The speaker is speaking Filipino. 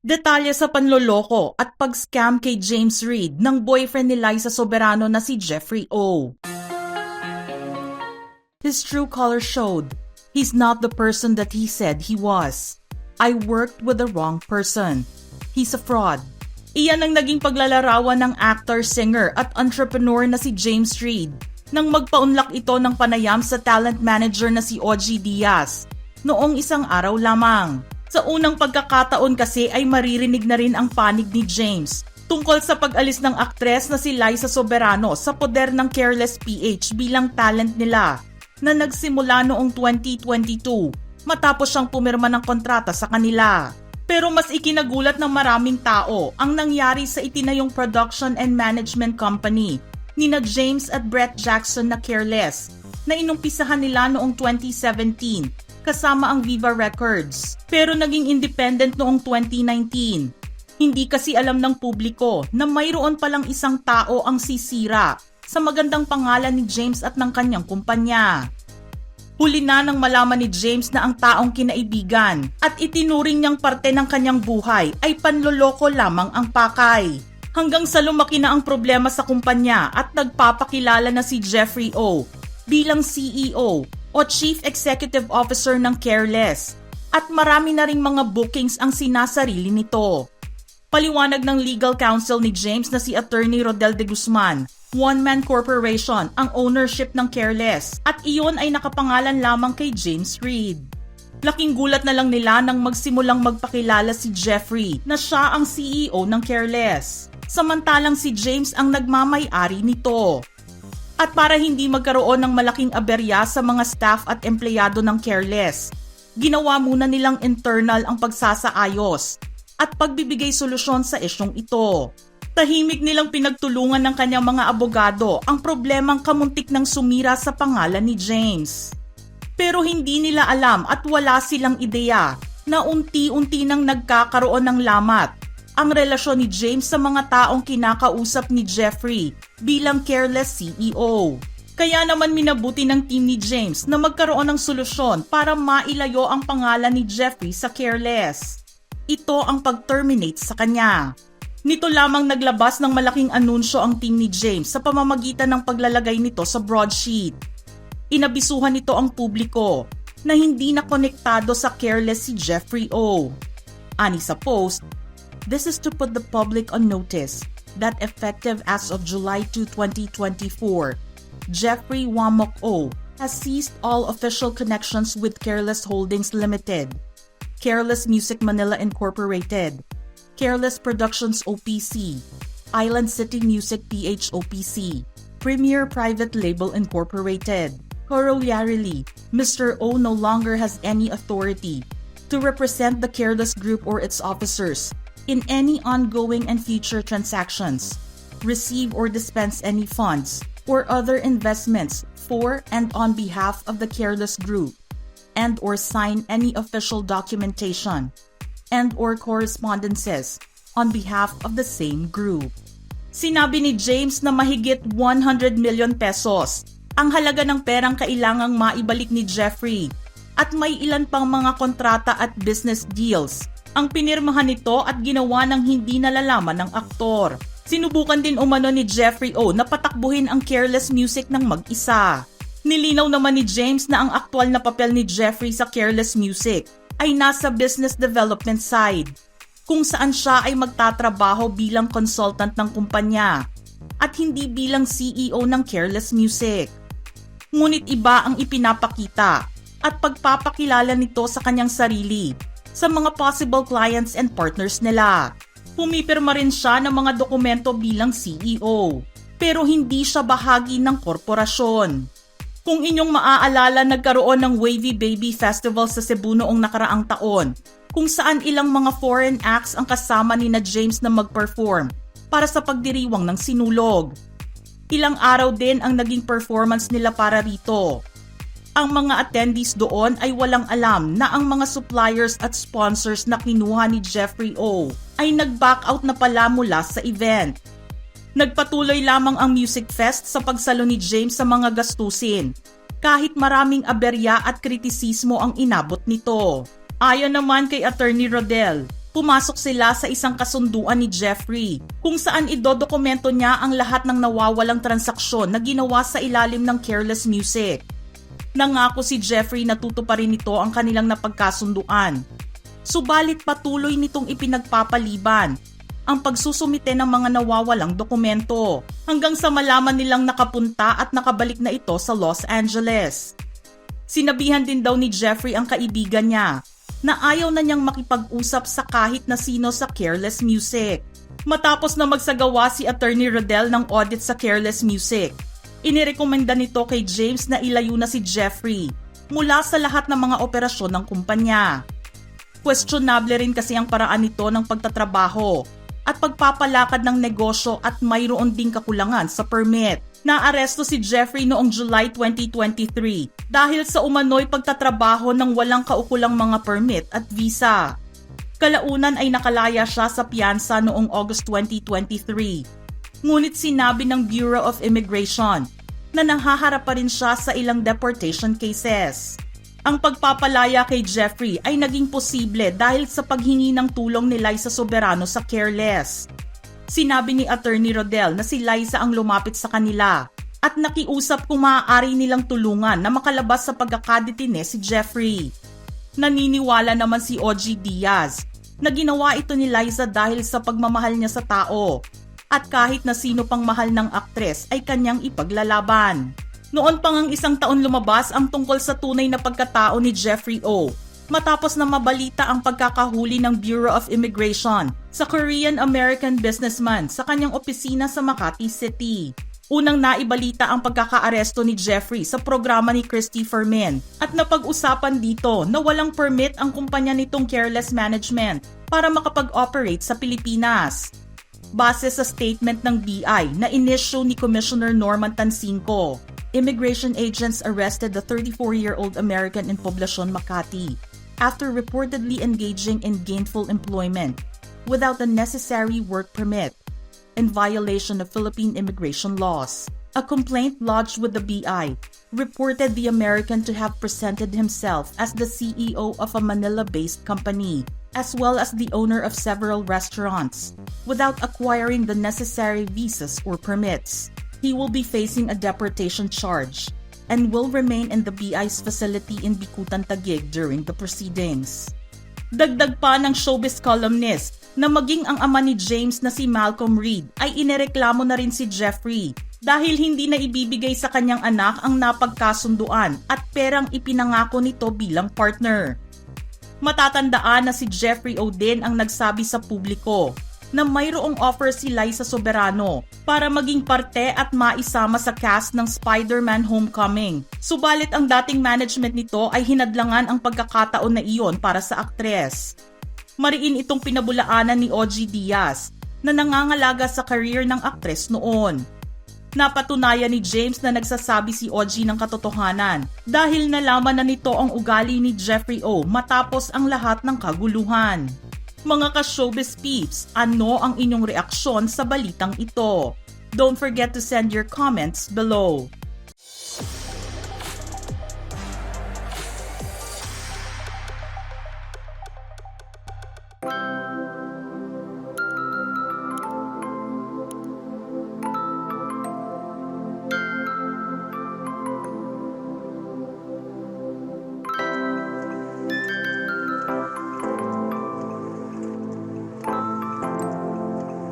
Detalye sa panloloko at pag-scam kay James Reid ng boyfriend ni Liza Soberano na si Jeffrey O. His true color showed. He's not the person that he said he was. I worked with the wrong person. He's a fraud. Iyan ang naging paglalarawan ng actor, singer at entrepreneur na si James Reid nang magpaunlak ito ng panayam sa talent manager na si Ogie Diaz noong isang araw lamang. Sa unang pagkakataon kasi ay maririnig na rin ang panig ni James tungkol sa pag-alis ng aktres na si Liza Soberano sa poder ng Careless PH bilang talent nila na nagsimula noong 2022 matapos siyang pumirma ng kontrata sa kanila. Pero mas ikinagulat ng maraming tao ang nangyari sa itinayong production and management company nina James at Brett Jackson na Careless na inumpisahan nila noong 2017 kasama ang Viva Records, pero naging independent noong 2019. Hindi kasi alam ng publiko na mayroon palang isang tao ang sisira sa magandang pangalan ni James at ng kanyang kumpanya. Huli na nang malaman ni James na ang taong kinaibigan at itinuring niyang parte ng kanyang buhay ay panloloko lamang ang pakay. Hanggang sa lumaki na ang problema sa kumpanya at nagpapakilala na si Jeffrey O bilang CEO o Chief Executive Officer ng Careless at marami na ring mga bookings ang sinasarili nito. Paliwanag ng legal counsel ni James na si Attorney Rodel de Guzman, one-man corporation ang ownership ng Careless at iyon ay nakapangalan lamang kay James Reid. Laking gulat na lang nila nang magsimulang magpakilala si Jeffrey na siya ang CEO ng Careless, samantalang si James ang nagmamay-ari nito. At para hindi magkaroon ng malaking aberya sa mga staff at empleyado ng Careless, ginawa muna nilang internal ang pagsasaayos at pagbibigay solusyon sa isyong ito. Tahimik nilang pinagtulungan ng kanyang mga abogado ang problemang kamuntik ng sumira sa pangalan ni James. Pero hindi nila alam at wala silang ideya na unti-unti nang nagkakaroon ng lamat ang relasyon ni James sa mga taong kinakausap ni Jeffrey bilang Careless CEO. Kaya naman minabuti ng team ni James na magkaroon ng solusyon para mailayo ang pangalan ni Jeffrey sa Careless. Ito ang pag-terminate sa kanya. Nito lamang naglabas ng malaking anunsyo ang team ni James sa pamamagitan ng paglalagay nito sa broadsheet. Inabisuhan nito ang publiko na hindi na konektado sa Careless si Jeffrey O. Ani sa post, this is to put the public on notice that effective as of July 2, 2024, Jeffrey Wamok O has ceased all official connections with Careless Holdings Limited, Careless Music Manila Incorporated, Careless Productions OPC, Island City Music PH OPC, Premier Private Label Incorporated. Corollary, Mr. O no longer has any authority to represent the Careless Group or its officers in any ongoing and future transactions, receive or dispense any funds or other investments for and on behalf of the Careless Group, and or sign any official documentation and or correspondences on behalf of the same group. Sinabi ni James na mahigit 100 million pesos ang halaga ng perang kailangang maibalik ni Jeffrey at may ilan pang mga kontrata at business deals ang pinirmahan nito at ginawa ng hindi nalalaman ng aktor. Sinubukan din umano ni Jeffrey O na patakbuhin ang Careless Music ng mag-isa. Nilinaw naman ni James na ang aktwal na papel ni Jeffrey sa Careless Music ay nasa business development side, kung saan siya ay magtatrabaho bilang consultant ng kumpanya at hindi bilang CEO ng Careless Music. Ngunit iba ang ipinapakita at pagpapakilala nito sa kanyang sarili sa mga possible clients and partners nila. Pumipirma rin siya ng mga dokumento bilang CEO, pero hindi siya bahagi ng korporasyon. Kung inyong maaalala, nagkaroon ng Wavy Baby Festival sa Cebu noong nakaraang taon, kung saan ilang mga foreign acts ang kasama ni na James na mag-perform para sa pagdiriwang ng sinulog. Ilang araw din ang naging performance nila para rito. Ang mga attendees doon ay walang alam na ang mga suppliers at sponsors na kinuha ni Jeffrey O ay nag-back out na pala mula sa event. Nagpatuloy lamang ang Music Fest sa pagsalo ni James sa mga gastusin, kahit maraming aberya at kritisismo ang inabot nito. Ayon naman kay Attorney Rodel, pumasok sila sa isang kasunduan ni Jeffrey kung saan idodokumento niya ang lahat ng nawawalang transaksyon na ginawa sa ilalim ng Careless Music. Nangako si Jeffrey na tutuparin nito ang kanilang napagkasunduan. Subalit patuloy nitong ipinagpapaliban ang pagsusumite ng mga nawawalang dokumento hanggang sa malaman nilang nakapunta at nakabalik na ito sa Los Angeles. Sinabihan din daw ni Jeffrey ang kaibigan niya na ayaw na niyang makipag-usap sa kahit na sino sa Careless Music. Matapos na magsagawa si Attorney Rodel ng audit sa Careless Music, inirekomenda nito kay James na ilayo na si Jeffrey mula sa lahat ng mga operasyon ng kumpanya. Questionable rin kasi ang paraan nito ng pagtatrabaho at pagpapalakad ng negosyo at mayroon ding kakulangan sa permit. Naaresto si Jeffrey noong July 2023 dahil sa umano'y pagtatrabaho ng walang kaukulang mga permit at visa. Kalaunan ay nakalaya siya sa piyansa noong August 2023. Ngunit sinabi ng Bureau of Immigration na nanghaharap pa rin siya sa ilang deportation cases. Ang pagpapalaya kay Jeffrey ay naging posible dahil sa paghingi ng tulong ni Liza Soberano sa Careless. Sinabi ni Attorney Rodel na si Liza ang lumapit sa kanila at nakiusap kung maaari nilang tulungan na makalabas sa pagkakadetine si Jeffrey. Naniniwala naman si OG Diaz na ginawa ito ni Liza dahil sa pagmamahal niya sa tao at kahit na sino pang mahal ng aktres ay kanyang ipaglalaban. Noon pang ang isang taon lumabas ang tungkol sa tunay na pagkatao ni Jeffrey O. Matapos na mabalita ang pagkakahuli ng Bureau of Immigration sa Korean-American businessman sa kanyang opisina sa Makati City. Unang naibalita ang pagkakaaresto ni Jeffrey sa programa ni Christy Fermin at napag-usapan dito na walang permit ang kumpanya nitong Careless Management para makapag-operate sa Pilipinas. Base sa statement ng BI na in-issue ni Commissioner Norman Tansinco, immigration agents arrested the 34-year-old American in Poblacion, Makati after reportedly engaging in gainful employment without the necessary work permit in violation of Philippine immigration laws. A complaint lodged with the BI reported the American to have presented himself as the CEO of a Manila-based company as well as the owner of several restaurants without acquiring the necessary visas or permits. He will be facing a deportation charge and will remain in the BI's facility in Bikutan, Taguig during the proceedings. Dagdag pa ng showbiz columnist na maging ang ama ni James na si Malcolm Reed ay inireklamo na rin si Jeffrey dahil hindi na ibibigay sa kanyang anak ang napagkasunduan at perang ipinangako nito bilang partner. Matatandaan na si Jeffrey O din ang nagsabi sa publiko na mayroong offer si Liza Soberano para maging parte at maisama sa cast ng Spider-Man Homecoming. Subalit ang dating management nito ay hinadlangan ang pagkakataon na iyon para sa aktres. Mariin itong pinabulaanan ni OG Diaz na nangangalaga sa career ng aktres noon. Napatunayan ni James na nagsasabi si OG ng katotohanan dahil nalaman na nito ang ugali ni Jeffrey O matapos ang lahat ng kaguluhan. Mga ka-showbiz peeps, ano ang inyong reaksyon sa balitang ito? Don't forget to send your comments below.